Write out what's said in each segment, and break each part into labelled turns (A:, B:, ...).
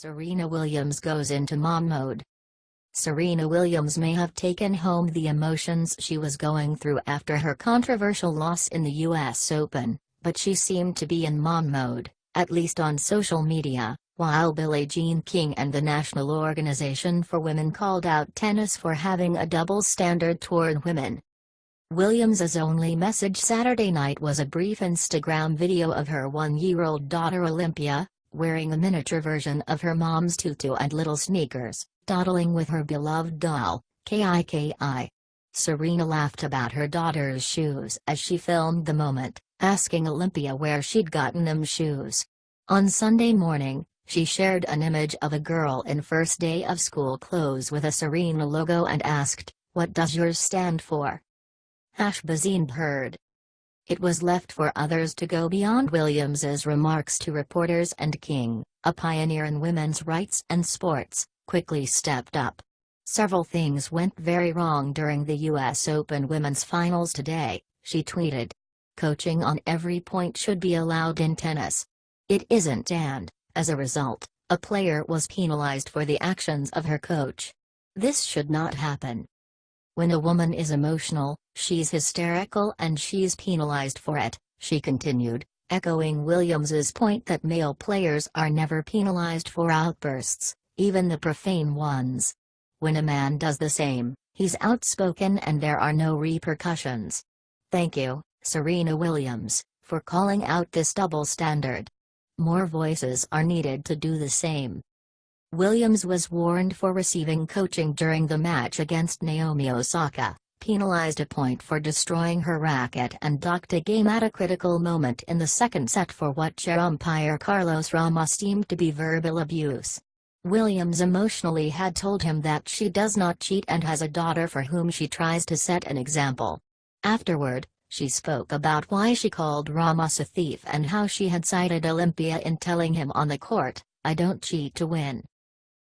A: Serena Williams goes into mom mode. Serena Williams may have taken home the emotions she was going through after her controversial loss in the US Open, but she seemed to be in mom mode, at least on social media, while Billie Jean King and the National Organization for Women called out tennis for having a double standard toward women. Williams's only message Saturday night was a brief Instagram video of her one-year-old daughter Olympia, wearing a miniature version of her mom's tutu and little sneakers, dawdling with her beloved doll, Kiki. Serena laughed about her daughter's shoes as she filmed the moment, asking Olympia where she'd gotten them shoes. On Sunday morning, she shared an image of a girl in first day of school clothes with a Serena logo and asked, "What does yours stand for?" #Bazine heard. It was left for others to go beyond Williams's remarks to reporters, and King, a pioneer in women's rights and sports, quickly stepped up. "Several things went very wrong during the US Open women's finals today," she tweeted. "Coaching on every point should be allowed in tennis. It isn't, and, as a result, a player was penalized for the actions of her coach. This should not happen. When a woman is emotional, she's hysterical and she's penalized for it," she continued, echoing Williams's point that male players are never penalized for outbursts, even the profane ones. When a man does the same, he's outspoken and there are no repercussions. "Thank you, Serena Williams, for calling out this double standard. More voices are needed to do the same." Williams was warned for receiving coaching during the match against Naomi Osaka, penalized a point for destroying her racket, and docked a game at a critical moment in the second set for what chair umpire Carlos Ramos deemed to be verbal abuse. Williams emotionally had told him that she does not cheat and has a daughter for whom she tries to set an example. Afterward, she spoke about why she called Ramos a thief and how she had cited Olympia in telling him on the court, "I don't cheat to win.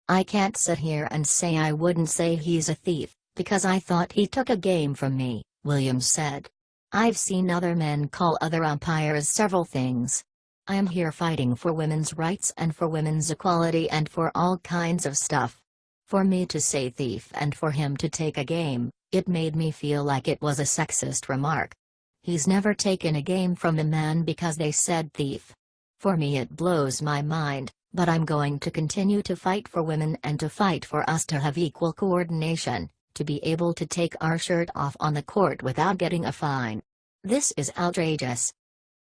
A: I can't sit here and say I wouldn't say he's a thief, because I thought he took a game from me," Williams said. "I've seen other men call other umpires several things. I am here fighting for women's rights and for women's equality and for all kinds of stuff. For me to say thief and for him to take a game, it made me feel like it was a sexist remark. He's never taken a game from a man because they said thief. For me it blows my mind. But I'm going to continue to fight for women and to fight for us to have equal coordination, to be able to take our shirt off on the court without getting a fine. This is outrageous.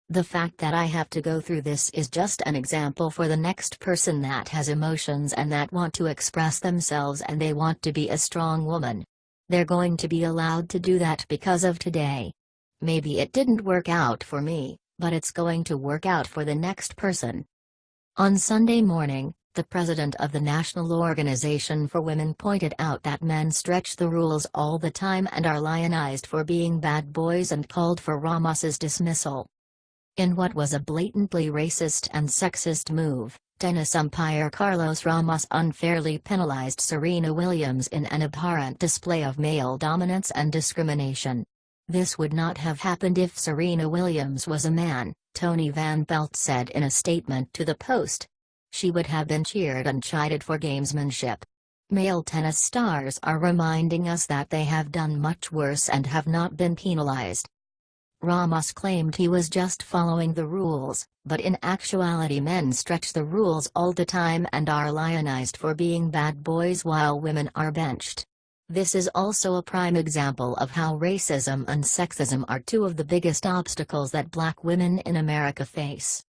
A: The fact that I have to go through this is just an example for the next person that has emotions and that want to express themselves and they want to be a strong woman. They're going to be allowed to do that because of today. Maybe it didn't work out for me, but it's going to work out for the next person." On Sunday morning, the president of the National Organization for Women pointed out that men stretch the rules all the time and are lionized for being bad boys and called for Ramos's dismissal. In what was a blatantly racist and sexist move, tennis umpire Carlos Ramos unfairly penalized Serena Williams in an abhorrent display of male dominance and discrimination. "This would not have happened if Serena Williams was a man," Tony Van Pelt said in a statement to the Post. "She would have been cheered and chided for gamesmanship. Male tennis stars are reminding us that they have done much worse and have not been penalized." Ramos claimed he was just following the rules, but in actuality men stretch the rules all the time and are lionized for being bad boys while women are benched. "This is also a prime example of how racism and sexism are two of the biggest obstacles that black women in America face."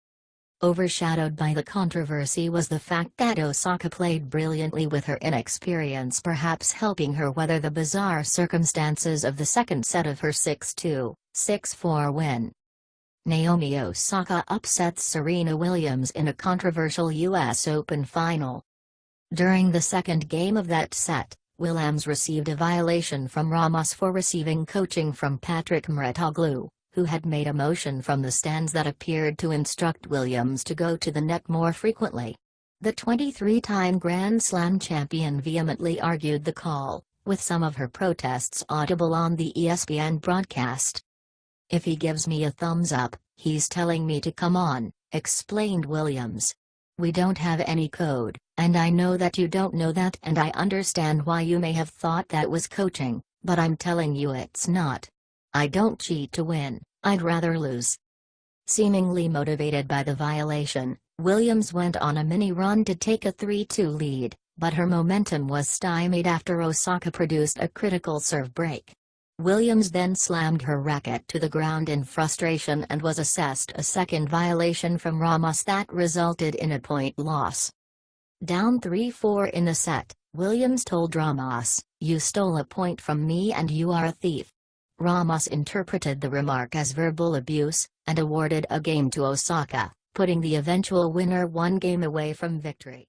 A: Overshadowed by the controversy was the fact that Osaka played brilliantly with her inexperience perhaps helping her weather the bizarre circumstances of the second set of her 6-2, 6-4 win. Naomi Osaka upsets Serena Williams in a controversial US Open final. During the second game of that set, Williams received a violation from Ramos for receiving coaching from Patrick Mouratoglou, who had made a motion from the stands that appeared to instruct Williams to go to the net more frequently. The 23-time Grand Slam champion vehemently argued the call, with some of her protests audible on the ESPN broadcast. "If he gives me a thumbs up, he's telling me to come on," explained Williams. "We don't have any code, And I know that you don't know that, and I understand why you may have thought that was coaching, but I'm telling you it's not. I don't cheat to win, I'd rather lose. Seemingly motivated by the violation, Williams went on a mini run to take a 3-2 lead, but her momentum was stymied after Osaka produced a critical serve break. Williams then slammed her racket to the ground in frustration and was assessed a second violation from Ramos that resulted in a point loss. Down 3-4 in the set, Williams told Ramos, "You stole a point from me and you are a thief." Ramos interpreted the remark as verbal abuse, and awarded a game to Osaka, putting the eventual winner one game away from victory.